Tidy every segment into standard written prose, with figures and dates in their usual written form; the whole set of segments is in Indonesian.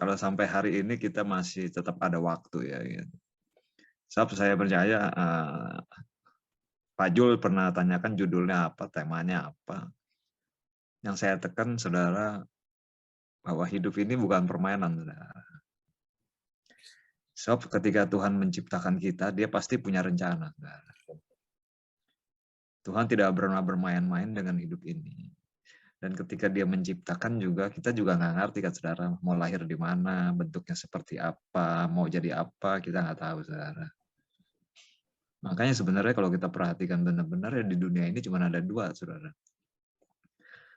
kalau sampai hari ini kita masih tetap ada waktu ya. Gitu. Sebab saya percaya Pak Jul pernah tanyakan judulnya apa, temanya apa. Yang saya tekan, saudara, bahwa hidup ini bukan permainan, saudara. Sebab ketika Tuhan menciptakan kita, dia pasti punya rencana, saudara. Tuhan tidak pernah bermain-main dengan hidup ini. Dan ketika dia menciptakan juga, kita juga nggak ngerti kan, saudara, mau lahir di mana, bentuknya seperti apa, mau jadi apa, kita nggak tahu, saudara. Makanya sebenarnya kalau kita perhatikan benar-benar ya di dunia ini cuma ada dua, saudara.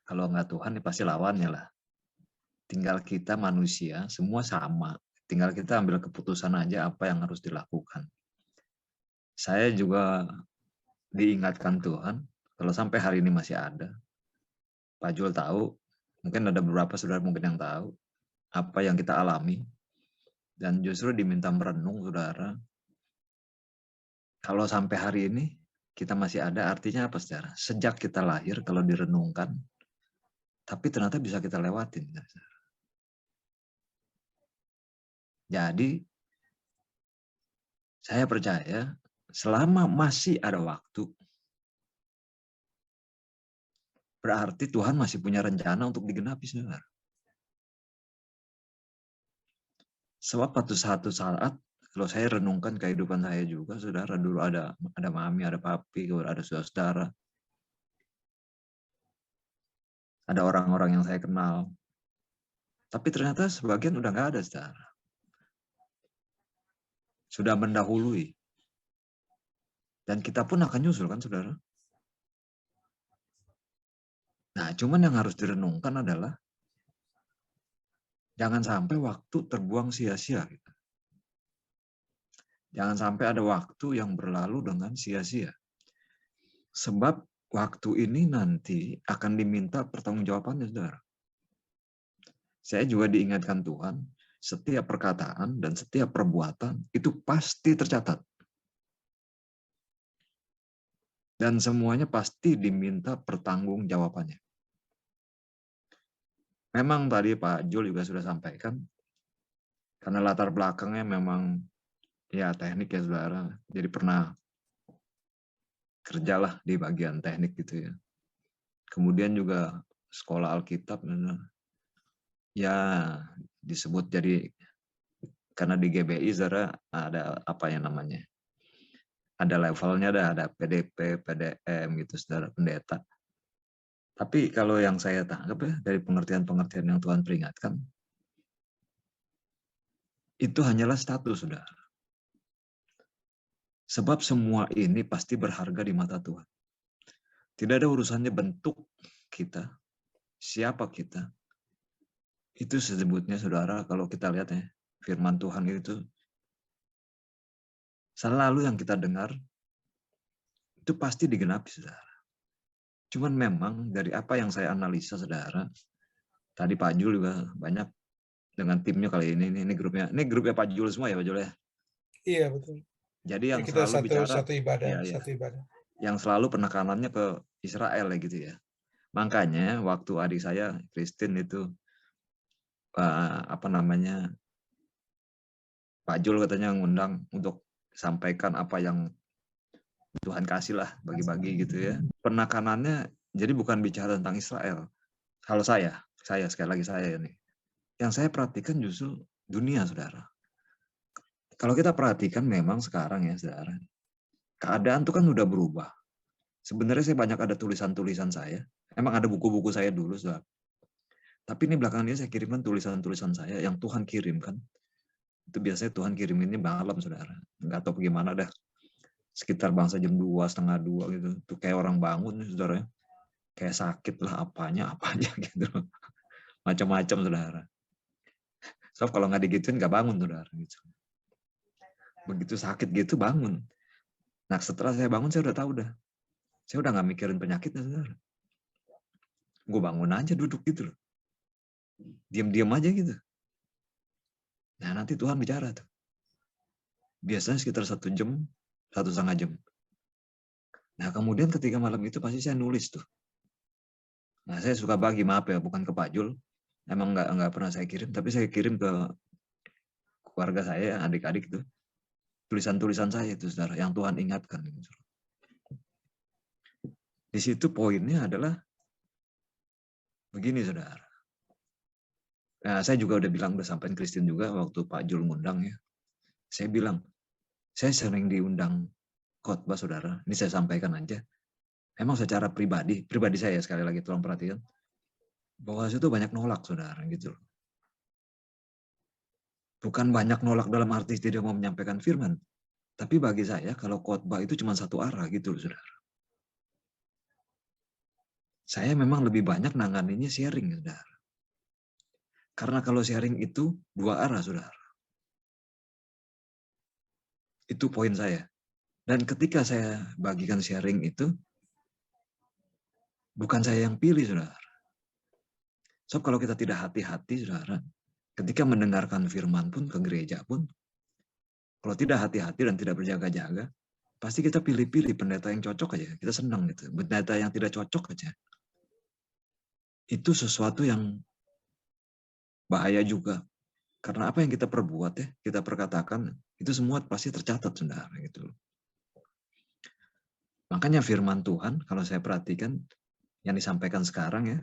Kalau nggak Tuhan, ya pasti lawannya lah. Tinggal kita manusia, semua sama. Tinggal kita ambil keputusan aja apa yang harus dilakukan. Saya juga diingatkan Tuhan, kalau sampai hari ini masih ada. Pak Jul tahu, mungkin ada beberapa saudara mungkin yang tahu, apa yang kita alami. Dan justru diminta merenung, saudara. Kalau sampai hari ini, kita masih ada, artinya apa, saudara? Sejak kita lahir, kalau direnungkan, tapi ternyata bisa kita lewatin. Jadi, saya percaya, selama masih ada waktu, berarti Tuhan masih punya rencana untuk digenapi, saudara. Sebab satu saat, kalau saya renungkan kehidupan saya juga, saudara, dulu ada mami, ada papi, ada saudara-saudara. Ada orang-orang yang saya kenal. Tapi ternyata sebagian udah nggak ada, saudara. Sudah mendahului. Dan kita pun akan nyusul, kan, saudara? Nah, cuman yang harus direnungkan adalah jangan sampai waktu terbuang sia-sia. Gitu. Jangan sampai ada waktu yang berlalu dengan sia-sia. Sebab waktu ini nanti akan diminta pertanggungjawabannya, saudara. Saya juga diingatkan Tuhan, setiap perkataan dan setiap perbuatan itu pasti tercatat. Dan semuanya pasti diminta pertanggungjawabannya. Memang tadi Pak Jul juga sudah sampaikan, karena latar belakangnya memang ya teknik ya, saudara. Jadi pernah kerjalah di bagian teknik gitu ya. Kemudian juga sekolah Alkitab, ya disebut jadi, karena di GBI, saudara, ada apa yang namanya, ada levelnya, ada PDP, PDM gitu, saudara, pendeta. Tapi kalau yang saya tangkap ya, dari pengertian-pengertian yang Tuhan peringatkan, itu hanyalah status, saudara. Sebab semua ini pasti berharga di mata Tuhan. Tidak ada urusannya bentuk kita, siapa kita. Itu sebetulnya, saudara, kalau kita lihat ya, firman Tuhan itu selalu yang kita dengar, itu pasti digenapi, saudara. Cuman memang dari apa yang saya analisa, saudara, tadi Pak Jul juga banyak dengan timnya kali ini grupnya Pak Jul semua ya, Pak Jul ya. Iya, betul. Jadi yang kita selalu bicara satu ibadah, ya, satu ibadah. Yang selalu penekanannya ke Israel ya gitu ya. Makanya waktu adik saya Christine itu Pak Jul katanya ngundang untuk sampaikan apa yang Tuhan kasih lah, bagi-bagi gitu ya. Penekanannya jadi bukan bicara tentang Israel. Kalau saya sekali lagi saya ini, yang saya perhatikan justru dunia, saudara. Kalau kita perhatikan memang sekarang ya, saudara, keadaan tuh kan udah berubah. Sebenarnya saya banyak ada tulisan-tulisan saya. Emang ada buku-buku saya dulu, saudara. Tapi ini belakangan ini saya kirimkan tulisan-tulisan saya yang Tuhan kirimkan. Itu biasanya Tuhan kiriminnya malam, saudara. Nggak tahu bagaimana dah. Sekitar bangsa jam 2, setengah 2 gitu. Tuh kayak orang bangun, saudara. Kayak sakit lah apanya gitu. Macam-macam, saudara. So kalau nggak digituin nggak bangun, saudara. Gitu. Begitu sakit gitu bangun. Nah setelah saya bangun saya udah tahu dah. Saya udah nggak mikirin penyakitnya, saudara. Gue bangun aja duduk gitu loh. Diam-diam aja gitu. Nah nanti Tuhan bicara tuh. Biasanya sekitar 1 jam, 1,5 jam. Nah kemudian ketika malam itu pasti saya nulis tuh. Nah saya suka bagi, maaf ya, bukan ke Pak Jul. Emang nggak pernah saya kirim, tapi saya kirim ke keluarga saya, adik-adik itu, tulisan-tulisan saya itu, saudara, yang Tuhan ingatkan. Gitu. Di situ poinnya adalah begini, saudara. Nah, saya juga udah bilang, udah sampein Christine juga waktu Pak Jul ngundang ya. Saya bilang, saya sering diundang khotbah, saudara. Ini saya sampaikan aja. Emang secara pribadi saya sekali lagi tolong perhatikan, bahwa itu banyak nolak, saudara, gitu. Bukan banyak nolak dalam arti tidak mau menyampaikan firman, tapi bagi saya kalau khotbah itu cuma satu arah gitu, saudara. Saya memang lebih banyak nanganinnya sharing, saudara. Karena kalau sharing itu dua arah, saudara. Itu poin saya. Dan ketika saya bagikan sharing itu, bukan saya yang pilih, saudara. So, kalau kita tidak hati-hati, saudara, ketika mendengarkan firman pun ke gereja pun, kalau tidak hati-hati dan tidak berjaga-jaga, pasti kita pilih-pilih pendeta yang cocok aja. Kita senang gitu. Pendeta yang tidak cocok aja. Itu sesuatu yang bahaya juga. Karena apa yang kita perbuat ya, kita perkatakan, itu semua pasti tercatat, saudara. Gitu. Makanya firman Tuhan, kalau saya perhatikan, yang disampaikan sekarang ya,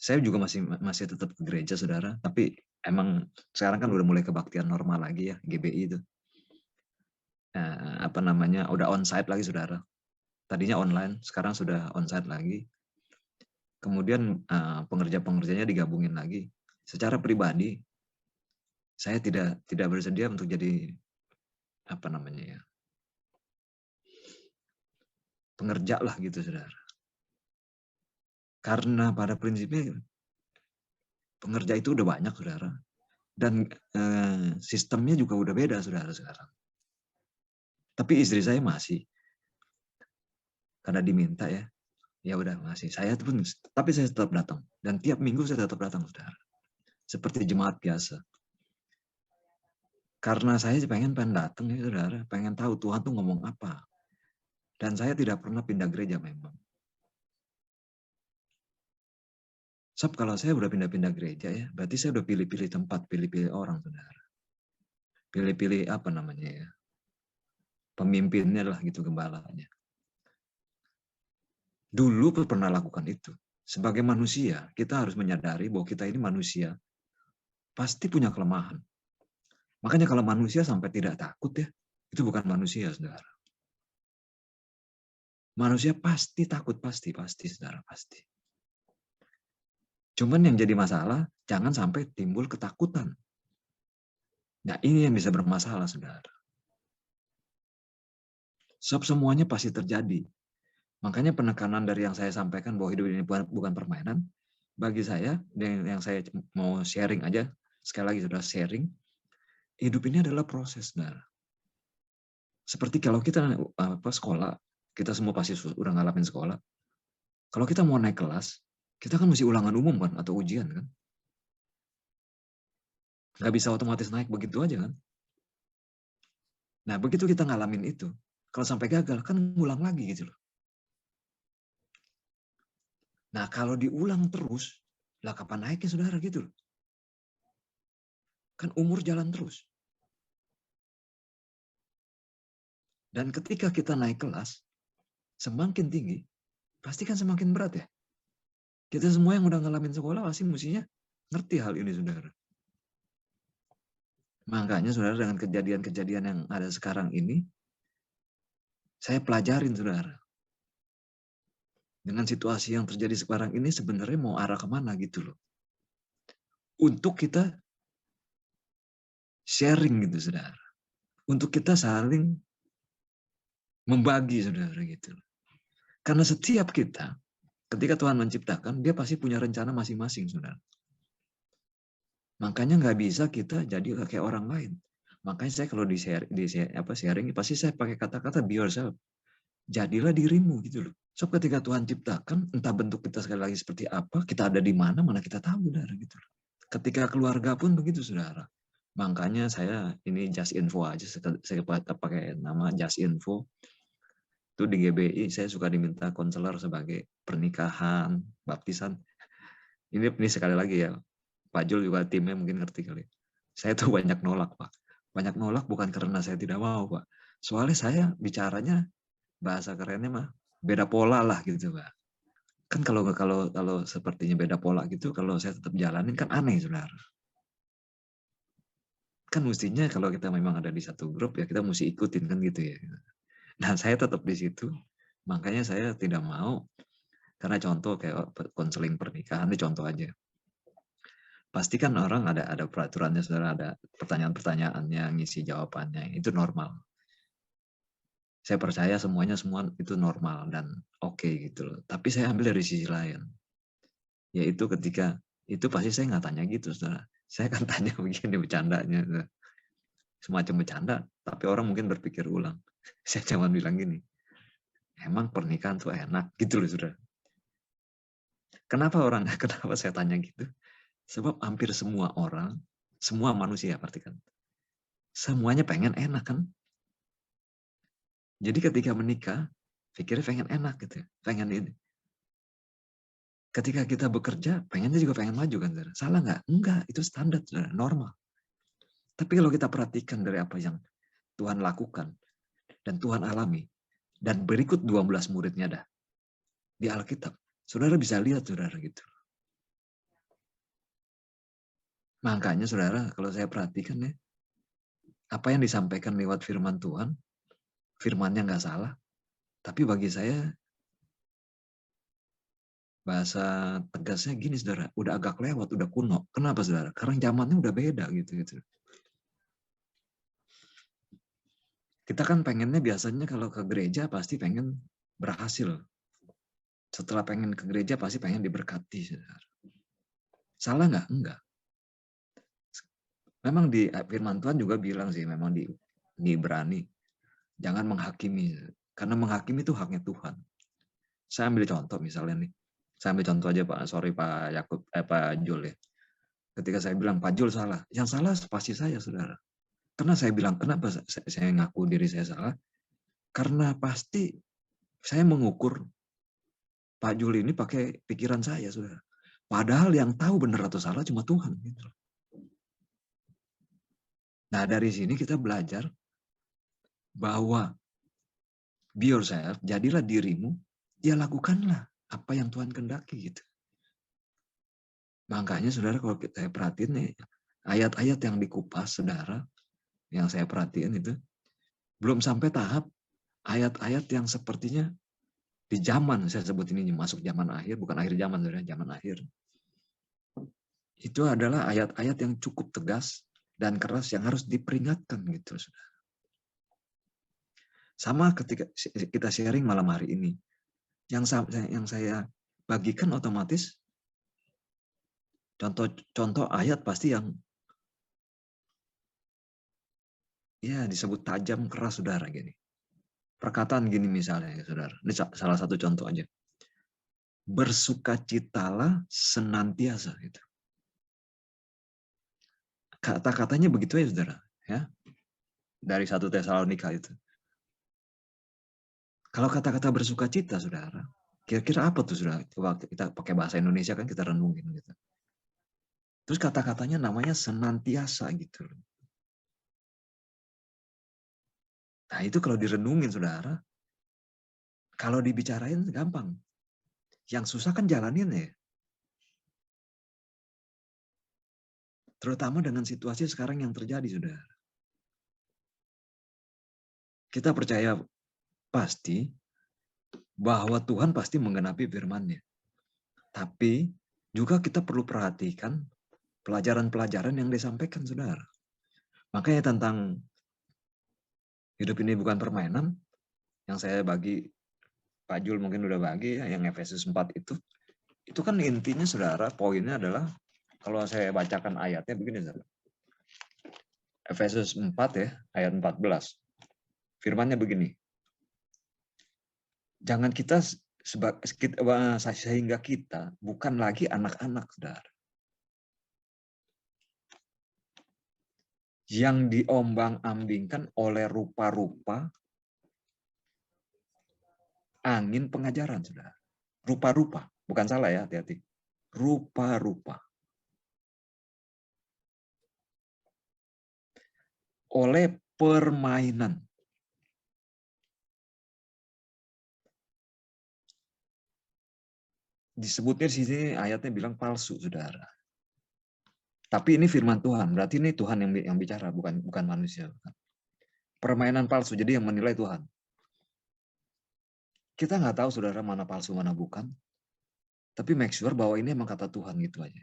saya juga masih tetap ke gereja, saudara. Tapi emang sekarang kan udah mulai kebaktian normal lagi ya, GBI itu. Apa namanya, udah onsite lagi, saudara. Tadinya online, sekarang sudah onsite lagi. Kemudian pengerja-pengerjanya digabungin lagi. Secara pribadi, saya tidak bersedia untuk jadi apa namanya ya, pengerja lah gitu, saudara. Karena pada prinsipnya pengerja itu udah banyak, saudara. Dan sistemnya juga udah beda, saudara, sekarang. Tapi istri saya masih, karena diminta ya, ya udah masih. Saya pun, tapi saya tetap datang. Dan tiap minggu saya tetap datang, saudara. Seperti jemaat biasa. Karena saya pengen datang ya, saudara. Pengen tahu Tuhan tuh ngomong apa. Dan saya tidak pernah pindah gereja memang. Sebab kalau saya udah pindah-pindah gereja ya, berarti saya udah pilih-pilih tempat, pilih-pilih orang, saudara. Pilih-pilih apa namanya ya, pemimpinnya lah gitu, gembalanya. Dulu pernah lakukan itu. Sebagai manusia, kita harus menyadari bahwa kita ini manusia. Pasti punya kelemahan. Makanya kalau manusia sampai tidak takut ya, itu bukan manusia, saudara. Manusia pasti takut, pasti, saudara, pasti. Cuman yang jadi masalah, jangan sampai timbul ketakutan. Nah, ini yang bisa bermasalah, saudara. Sebab semuanya pasti terjadi. Makanya penekanan dari yang saya sampaikan bahwa hidup ini bukan permainan, bagi saya, yang saya mau sharing aja, sekali lagi sudah sharing, hidup ini adalah proses, saudara. Seperti kalau kita sekolah, kita semua pasti udah ngalamin sekolah. Kalau kita mau naik kelas, kita kan mesti ulangan umum kan, atau ujian kan. Nggak bisa otomatis naik begitu aja kan. Nah, begitu kita ngalamin itu, kalau sampai gagal, kan ngulang lagi gitu loh. Nah, kalau diulang terus, lah kapan naiknya, saudara, gitu loh. Kan umur jalan terus. Dan ketika kita naik kelas, semakin tinggi, pasti kan semakin berat ya. Kita semua yang udah ngalamin sekolah pasti mestinya ngerti hal ini, saudara. Makanya, saudara, dengan kejadian-kejadian yang ada sekarang ini, saya pelajarin, saudara. Dengan situasi yang terjadi sekarang ini sebenarnya mau arah kemana gitu loh. Untuk kita sharing gitu, saudara. Untuk kita saling membagi, saudara, gitu. Karena setiap kita, ketika Tuhan menciptakan, dia pasti punya rencana masing-masing, saudara. Makanya nggak bisa kita jadi kayak orang lain. Makanya saya kalau sharing, pasti saya pakai kata-kata be yourself. Jadilah dirimu gitu loh. So ketika Tuhan ciptakan, entah bentuk kita sekali lagi seperti apa, kita ada di mana kita tahu, saudara, gitu loh. Ketika keluarga pun begitu, saudara. Makanya saya ini just info aja, saya pakai nama just info. Itu di GBI saya suka diminta konselor sebagai pernikahan, baptisan. Ini sekali lagi ya, Pak Jul juga timnya mungkin ngerti kali. Saya tuh banyak nolak, Pak. Banyak nolak bukan karena saya tidak mau, Pak. Soalnya saya bicaranya bahasa kerennya mah beda pola lah gitu, Pak. Kan kalau kalau sepertinya beda pola gitu, kalau saya tetap jalanin kan aneh, Saudara. Kan mestinya kalau kita memang ada di satu grup ya kita mesti ikutin kan gitu ya. Nah, saya tetap di situ. Makanya saya tidak mau karena contoh kayak konseling pernikahan ini contoh aja. Pasti kan orang ada peraturannya, Saudara, ada pertanyaan-pertanyaannya, ngisi jawabannya. Itu normal. Saya percaya semuanya semua itu normal dan oke gitu loh. Tapi saya ambil dari sisi lain. Yaitu ketika itu pasti saya nggak tanya gitu, Saudara. Saya akan tanya begini bercandanya. Semacam bercanda, tapi orang mungkin berpikir ulang. Saya cuma bilang gini, emang pernikahan tuh enak gitu loh, Saudara. Kenapa kenapa saya tanya gitu? Sebab hampir semua orang, semua manusia perhatikan, semuanya pengen enak kan? Jadi ketika menikah, pikirnya pengen enak gitu, pengen ini. Ketika kita bekerja, pengennya juga pengen maju kan, Saudara. Salah nggak? Enggak, itu standar, Saudara, normal. Tapi kalau kita perhatikan dari apa yang Tuhan lakukan dan Tuhan alami, dan berikut 12 muridnya dah di Alkitab, Saudara bisa lihat, Saudara, gitu. Makanya, Saudara, kalau saya perhatikan ya, apa yang disampaikan lewat firman Tuhan, firmannya nggak salah, tapi bagi saya bahasa tegasnya gini, Saudara, udah agak lewat, udah kuno. Kenapa, Saudara? Karena zamannya udah beda gitu. Kita kan pengennya biasanya kalau ke gereja pasti pengen berhasil. Setelah pengen ke gereja pasti pengen diberkati, Saudara. Salah nggak? Enggak. Memang di firman Tuhan juga bilang sih, memang di Ibrani, jangan menghakimi. Karena menghakimi itu haknya Tuhan. Saya ambil contoh misalnya nih. Saya ambil contoh aja Pak, sorry Pak Yakub, Pak Jul ya. Ketika saya bilang Pak Jul salah, yang salah pasti saya, Saudara. Karena saya bilang, kenapa saya ngaku diri saya salah? Karena pasti saya mengukur Pak Jul ini pakai pikiran saya, Saudara. Padahal yang tahu benar atau salah cuma Tuhan. Gitu. Nah, dari sini kita belajar bahwa be yourself, jadilah dirimu, ya lakukanlah apa yang Tuhan kehendaki gitu. Makanya Saudara kalau saya perhatiin nih, ayat-ayat yang dikupas Saudara, yang saya perhatiin itu, belum sampai tahap ayat-ayat yang sepertinya di zaman, saya sebut ini masuk zaman akhir, bukan akhir zaman, Saudara, zaman akhir. Itu adalah ayat-ayat yang cukup tegas dan keras yang harus diperingatkan gitu, Saudara. Sama ketika kita sharing malam hari ini, yang saya bagikan otomatis contoh ayat pasti yang ya disebut tajam keras, Saudara, gini. Perkataan gini misalnya, Saudara. Ini salah satu contoh aja. Bersukacitalah senantiasa gitu. Kata-katanya begitu ya, Saudara, ya. Dari 1 Tesalonika itu. Kalau kata-kata bersukacita, Saudara, kira-kira apa tuh, Saudara? Coba kita pakai bahasa Indonesia kan kita renungin gitu. Terus kata-katanya namanya senantiasa gitu. Nah, itu kalau direnungin, Saudara, kalau dibicarain gampang. Yang susah kan jalanin ya. Terutama dengan situasi sekarang yang terjadi, Saudara. Kita percaya pasti bahwa Tuhan pasti menggenapi firman-Nya. Tapi juga kita perlu perhatikan pelajaran-pelajaran yang disampaikan, Saudara. Makanya tentang hidup ini bukan permainan, yang saya bagi, Pak Jul mungkin udah bagi, yang Efesus 4 itu kan intinya, Saudara, poinnya adalah, kalau saya bacakan ayatnya begini, Saudara. Efesus 4 ya, ayat 14. Firman-Nya begini. Jangan kita sehingga kita bukan lagi anak-anak, Saudara, yang diombang-ambingkan oleh rupa-rupa angin pengajaran, Saudara. Rupa-rupa, bukan salah ya, hati-hati. rupa-rupa oleh permainan. Disebutnya di sini ayatnya bilang palsu, saudara. Tapi ini firman Tuhan, berarti ini Tuhan yang bicara, bukan manusia. Permainan palsu, jadi yang menilai Tuhan. Kita nggak tahu, saudara, mana palsu, mana bukan. Tapi make sure bahwa ini emang kata Tuhan gitu aja.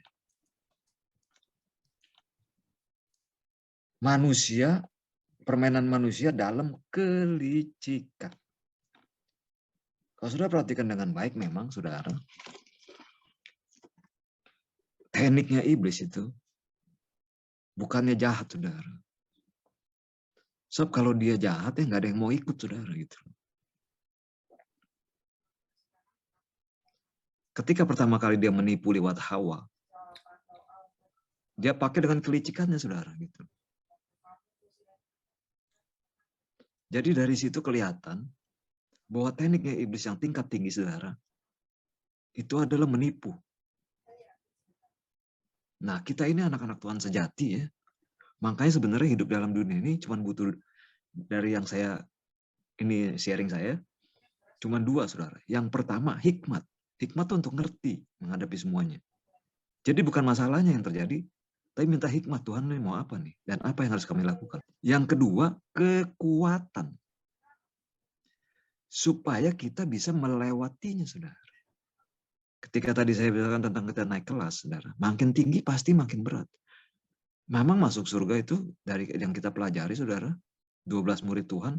Manusia, permainan manusia dalam kelicikan. Kalau sudah perhatikan dengan baik, memang, saudara, tekniknya iblis itu bukannya jahat, saudara. Sebab kalau dia jahat, ya nggak ada yang mau ikut, saudara. Gitu. Ketika pertama kali dia menipu lewat Hawa, dia pakai dengan kelicikannya, saudara. Gitu. Jadi dari situ kelihatan bahwa tekniknya iblis yang tingkat tinggi, saudara, itu adalah menipu. Nah, kita ini anak-anak Tuhan sejati ya. Makanya sebenarnya hidup dalam dunia ini cuma butuh, dari yang saya, ini sharing saya, cuma dua, saudara. Yang pertama, hikmat. Hikmat itu untuk ngerti, menghadapi semuanya. Jadi bukan masalahnya yang terjadi, tapi minta hikmat, Tuhan ini mau apa nih? Dan apa yang harus kami lakukan? Yang kedua, kekuatan. Supaya kita bisa melewatinya, saudara. Ketika tadi saya bilang tentang kita naik kelas, saudara, makin tinggi pasti makin berat. Memang masuk surga itu dari yang kita pelajari, saudara, 12 murid Tuhan,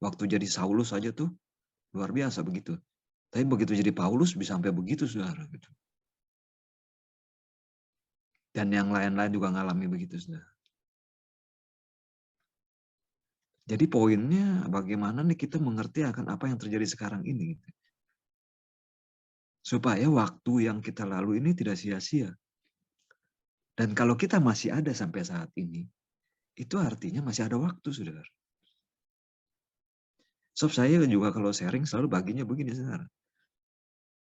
waktu jadi Saulus saja tuh luar biasa begitu. Tapi begitu jadi Paulus bisa sampai begitu, saudara. Gitu. Dan yang lain-lain juga ngalami begitu, saudara. Jadi poinnya bagaimana nih kita mengerti akan apa yang terjadi sekarang ini. Gitu. Supaya waktu yang kita lalui ini tidak sia-sia. Dan kalau kita masih ada sampai saat ini, itu artinya masih ada waktu, saudara. Sebab saya juga kalau sharing selalu baginya begini, saudara.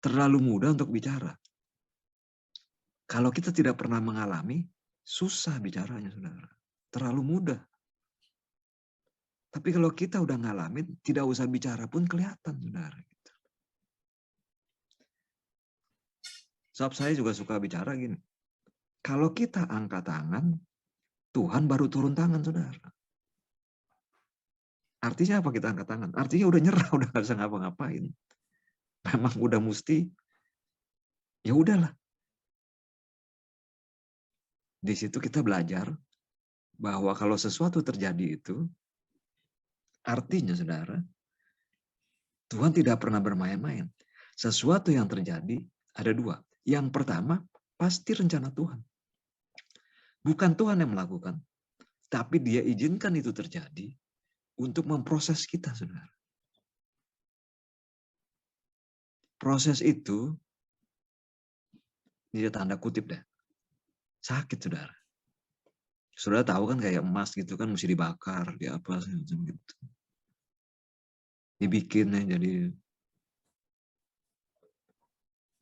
Terlalu mudah untuk bicara. Kalau kita tidak pernah mengalami, susah bicaranya, saudara. Terlalu mudah. Tapi kalau kita udah ngalamin, tidak usah bicara pun kelihatan, saudara. Sebab saya juga suka bicara gini. Kalau kita angkat tangan, Tuhan baru turun tangan, saudara. Artinya apa kita angkat tangan? Artinya udah nyerah, udah gak bisa ngapa-ngapain. Memang udah mesti, ya udahlah. Di situ kita belajar bahwa kalau sesuatu terjadi itu, artinya, saudara, Tuhan tidak pernah bermain-main. Sesuatu yang terjadi ada dua. Yang pertama, pasti rencana Tuhan. Bukan Tuhan yang melakukan, tapi Dia izinkan itu terjadi untuk memproses kita, saudara. Proses itu, ini tanda kutip deh, sakit, saudara. Saudara tahu kan kayak emas gitu kan mesti dibakar, di apa macam gitu. Dibikin ya jadi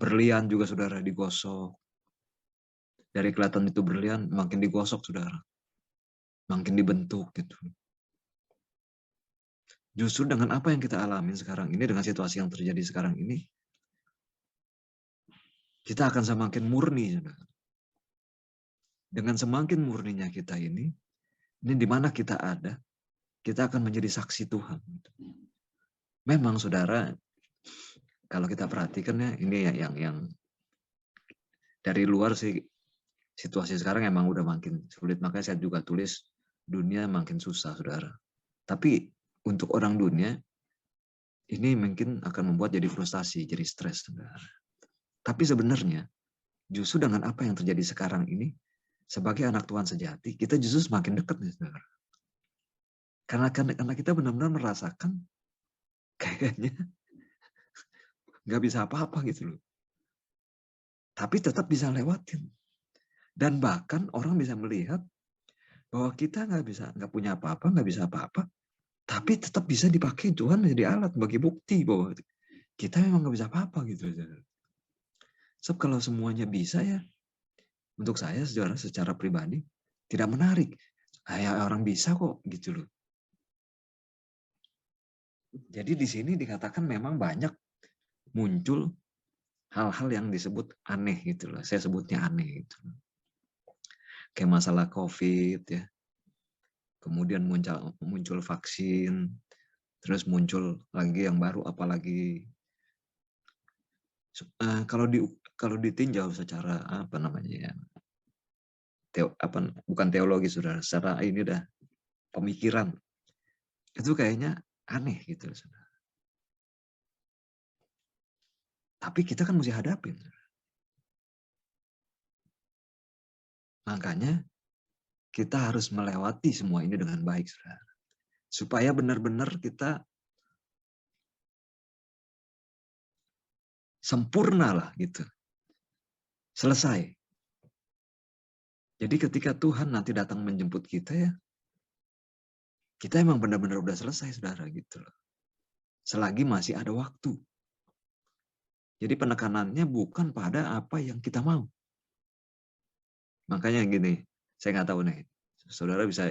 berlian juga, saudara, digosok. Dari kelihatan itu berlian, makin digosok, saudara. Makin dibentuk gitu. Justru dengan apa yang kita alami sekarang ini, dengan situasi yang terjadi sekarang ini, kita akan semakin murni, saudara. Dengan semakin murninya kita ini di mana kita ada, kita akan menjadi saksi Tuhan. Memang, saudara, kalau kita perhatikan ya, ini yang dari luar sih, situasi sekarang emang udah makin sulit. Makanya saya juga tulis, dunia makin susah, saudara. Tapi untuk orang dunia, ini mungkin akan membuat jadi frustasi, jadi stres, saudara. Tapi sebenarnya, justru dengan apa yang terjadi sekarang ini, sebagai anak Tuhan sejati, kita justru semakin dekat nih, saudara. Karena kita benar-benar merasakan kayaknya nggak bisa apa-apa gitu loh. Tapi tetap bisa lewatin. Dan bahkan orang bisa melihat bahwa kita nggak punya apa-apa, nggak bisa apa-apa, tapi tetap bisa dipakai Tuhan menjadi alat bagi bukti bahwa kita memang nggak bisa apa-apa gitu. Sebab kalau semuanya bisa ya, untuk saya secara pribadi tidak menarik. Ya orang bisa kok gitu loh. Jadi di sini dikatakan memang banyak muncul hal-hal yang disebut aneh gitu loh. Saya sebutnya aneh gitu. Kayak masalah COVID ya. Kemudian muncul vaksin, terus muncul lagi yang baru apalagi kalau ditinjau secara apa namanya ya, bukan teologi saudara, secara ini dah pemikiran itu kayaknya aneh gitu saudara. Tapi kita kan mesti hadapin. Makanya kita harus melewati semua ini dengan baik saudara. Supaya benar-benar kita sempurna lah gitu. Selesai. Jadi ketika Tuhan nanti datang menjemput kita ya, kita emang benar-benar udah selesai saudara gitu loh. Selagi masih ada waktu. Jadi penekanannya bukan pada apa yang kita mau. Makanya gini, saya nggak tahu nih, saudara bisa,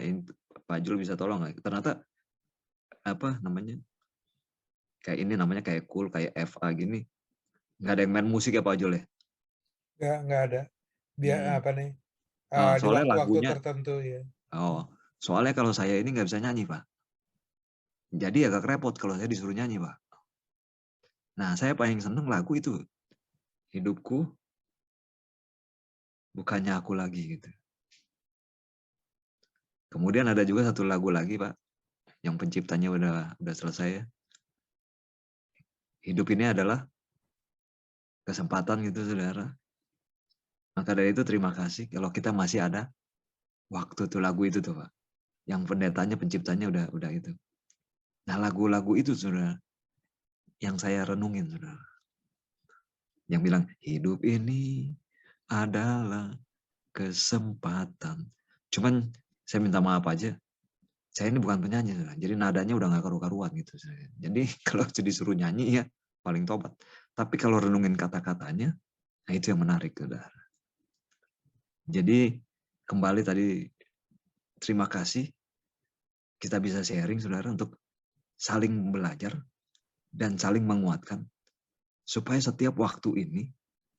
Pak Jul bisa tolong nggak? Ternyata apa namanya, kayak ini namanya kayak cool, kayak FA gini, nggak ada yang main musik ya Pak Jul ya? Nggak ada. Biar apa nih? Di Soalnya waktu-waktu lagunya, tertentu ya. soalnya kalau saya ini nggak bisa nyanyi Pak. Jadi agak repot kalau saya disuruh nyanyi Pak. Nah saya paling seneng lagu itu, hidupku bukannya aku lagi gitu. Kemudian ada juga satu lagu lagi Pak, yang penciptanya udah selesai ya. Hidup ini adalah kesempatan gitu saudara. Maka dari itu terima kasih kalau kita masih ada waktu tuh lagu itu tuh Pak. Yang pendetanya, penciptanya udah itu. Nah lagu-lagu itu saudara, yang saya renungin saudara. Yang bilang, hidup ini adalah kesempatan. Cuman saya minta maaf aja, saya ini bukan penyanyi saudara. Jadi nadanya udah gak karu-karuan gitu. Jadi kalau disuruh nyanyi ya paling tobat. Tapi kalau renungin kata-katanya, nah itu yang menarik saudara. Jadi kembali tadi, terima kasih kita bisa sharing saudara untuk saling belajar dan saling menguatkan supaya setiap waktu ini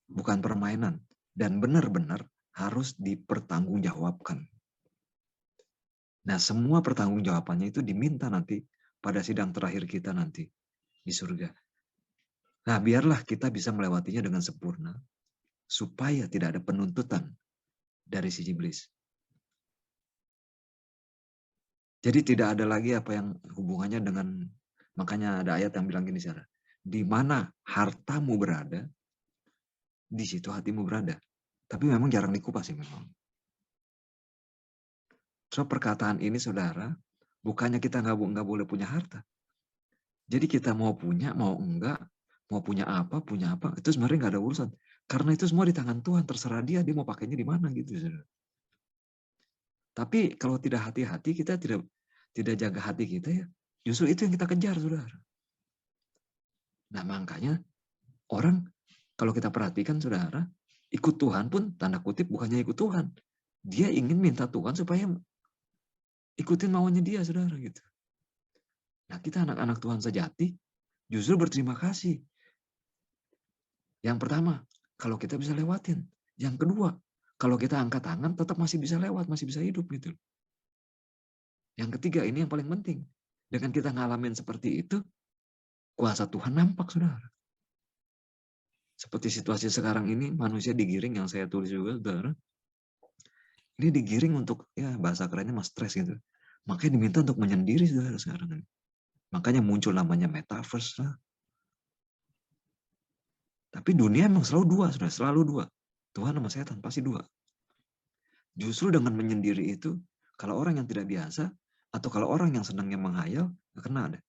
bukan permainan dan benar-benar harus dipertanggungjawabkan. Nah, semua pertanggungjawabannya itu diminta nanti pada sidang terakhir kita nanti di surga. Nah, biarlah kita bisa melewatinya dengan sempurna supaya tidak ada penuntutan dari si iblis. Jadi tidak ada lagi apa yang hubungannya dengan, makanya ada ayat yang bilang gini saudara, di mana hartamu berada, di situ hatimu berada. Tapi memang jarang dikupas sih memang. So perkataan ini saudara, bukannya kita nggak boleh punya harta. Jadi kita mau punya, mau enggak, mau punya apa, itu sebenarnya nggak ada urusan. Karena itu semua di tangan Tuhan, terserah dia mau pakainya di mana gitu saudara. Tapi kalau tidak hati-hati, kita tidak jaga hati kita ya, justru itu yang kita kejar saudara. Nah makanya orang kalau kita perhatikan saudara, ikut Tuhan pun tanda kutip bukannya ikut Tuhan. Dia ingin minta Tuhan supaya ikutin maunya dia saudara gitu. Nah kita anak-anak Tuhan sejati justru berterima kasih. Yang pertama, kalau kita bisa lewatin. Yang kedua, kalau kita angkat tangan tetap masih bisa lewat, masih bisa hidup gitu. Yang ketiga, ini yang paling penting. Dengan kita ngalamin seperti itu, kuasa Tuhan nampak saudara. Seperti situasi sekarang ini, manusia digiring, yang saya tulis juga saudara. Ini digiring untuk, ya bahasa kerennya mas stres gitu. Makanya diminta untuk menyendiri saudara sekarang. Makanya muncul namanya metaverse lah. Tapi dunia emang selalu dua, saudara, selalu dua. Tuhan sama setan pasti dua. Justru dengan menyendiri itu, kalau orang yang tidak biasa, atau kalau orang yang senangnya menghayal, gak kena ada.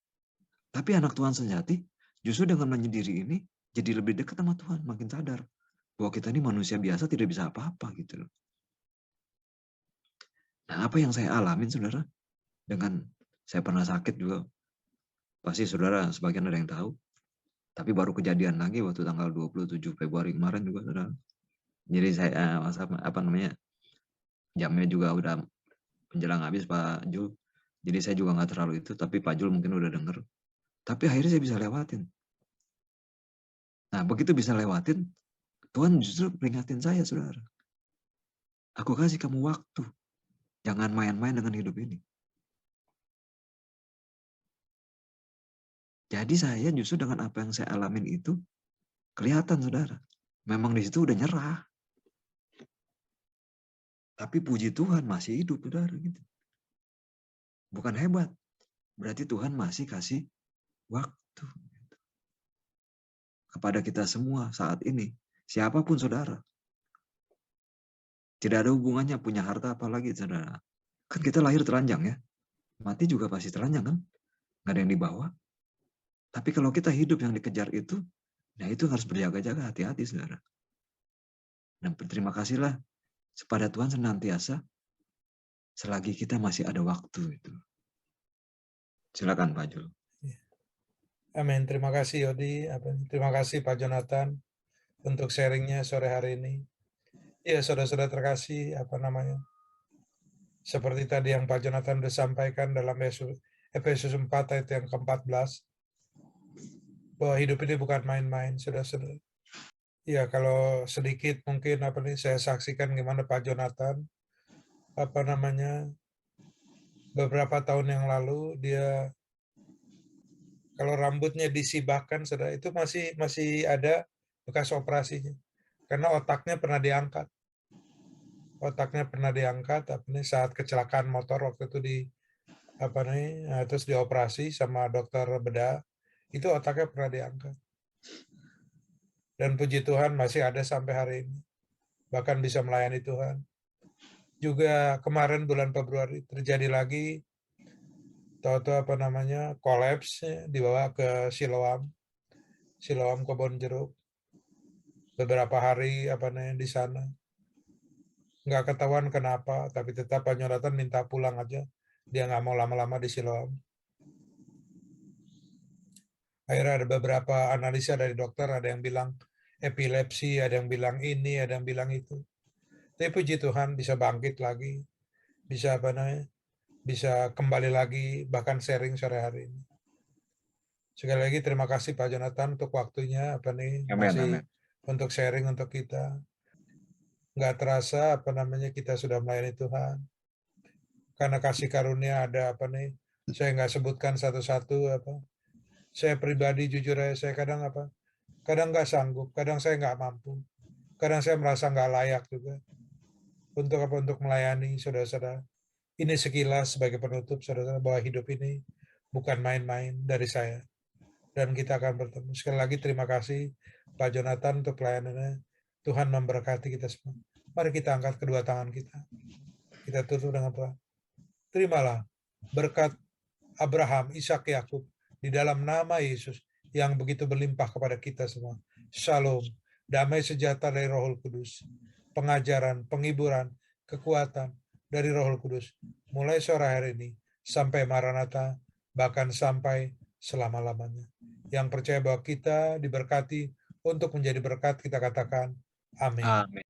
Tapi anak Tuhan sejati, justru dengan menyendiri ini, jadi lebih dekat sama Tuhan, makin sadar bahwa kita ini manusia biasa tidak bisa apa-apa gitu loh. Nah, apa yang saya alamin, saudara, dengan saya pernah sakit juga, pasti saudara sebagian ada yang tahu. Tapi baru kejadian lagi waktu tanggal 27 Februari kemarin juga, Saudara. Jadi saya jamnya juga udah menjelang habis Pak Jul. Jadi saya juga nggak terlalu itu, tapi Pak Jul mungkin udah denger. Tapi akhirnya saya bisa lewatin. Nah, begitu bisa lewatin, Tuhan justru peringatin saya, Saudara. Aku kasih kamu waktu. Jangan main-main dengan hidup ini. Jadi saya justru dengan apa yang saya alamin itu, kelihatan, Saudara. Memang di situ udah nyerah. Tapi puji Tuhan masih hidup, Saudara. Gitu. Bukan hebat. Berarti Tuhan masih kasih waktu. Kepada kita semua saat ini. Siapapun, Saudara. Tidak ada hubungannya punya harta apalagi, Saudara. Kan kita lahir telanjang ya. Mati juga pasti telanjang kan. Nggak ada yang dibawa. Tapi kalau kita hidup yang dikejar itu, nah itu harus berjaga-jaga, hati-hati, Saudara. Dan berterima kasihlah kepada Tuhan senantiasa selagi kita masih ada waktu itu. Silakan Pak Jul. Amin. Terima kasih Yodi. Terima kasih Pak Jonathan untuk sharingnya sore hari ini. Ya, saudara-saudara terkasih, seperti tadi yang Pak Jonathan sudah sampaikan dalam Efesus 4 ayat yang ke-14, bahwa hidup ini bukan main-main, saudara-saudara. Ya, kalau sedikit mungkin saya saksikan gimana Pak Jonathan, beberapa tahun yang lalu dia kalau rambutnya disibahkan, saudara, itu masih ada bekas operasinya, karena otaknya pernah diangkat. Saat kecelakaan motor waktu itu terus dioperasi sama dokter bedah, itu otaknya pernah diangkat. Dan puji Tuhan masih ada sampai hari ini, bahkan bisa melayani Tuhan. Juga kemarin bulan Februari terjadi lagi, kolaps, dibawa ke Siloam Kebon Jeruk. Beberapa hari di sana. Nggak ketahuan kenapa, tapi tetap Pak Jonathan minta pulang aja. Dia nggak mau lama-lama di Siloam. Akhirnya ada beberapa analisa dari dokter, ada yang bilang epilepsi, ada yang bilang ini, ada yang bilang itu. Tapi puji Tuhan bisa bangkit lagi, bisa bisa kembali lagi, bahkan sharing sore hari ini. Sekali lagi terima kasih Pak Jonathan untuk waktunya, Amin. Untuk sharing untuk kita. Nggak terasa kita sudah melayani Tuhan. Karena kasih karunia ada saya nggak sebutkan satu-satu Saya pribadi jujur aja, saya kadang nggak sanggup, kadang saya nggak mampu, kadang saya merasa nggak layak juga untuk melayani saudara-saudara. Ini sekilas sebagai penutup, saudara-saudara, bahwa hidup ini bukan main-main dari saya. Dan kita akan bertemu. Sekali lagi terima kasih Pak Jonathan untuk pelayanannya. Tuhan memberkati kita semua. Mari kita angkat kedua tangan kita. Kita tutup dengan doa. Terimalah berkat Abraham, Ishak, Yakub di dalam nama Yesus yang begitu berlimpah kepada kita semua. Shalom, damai sejahtera dari Roh Kudus, pengajaran, penghiburan, kekuatan dari Roh Kudus, mulai sore hari ini sampai Maranatha, bahkan sampai selama-lamanya. Yang percaya bahwa kita diberkati untuk menjadi berkat, kita katakan amin. Amin.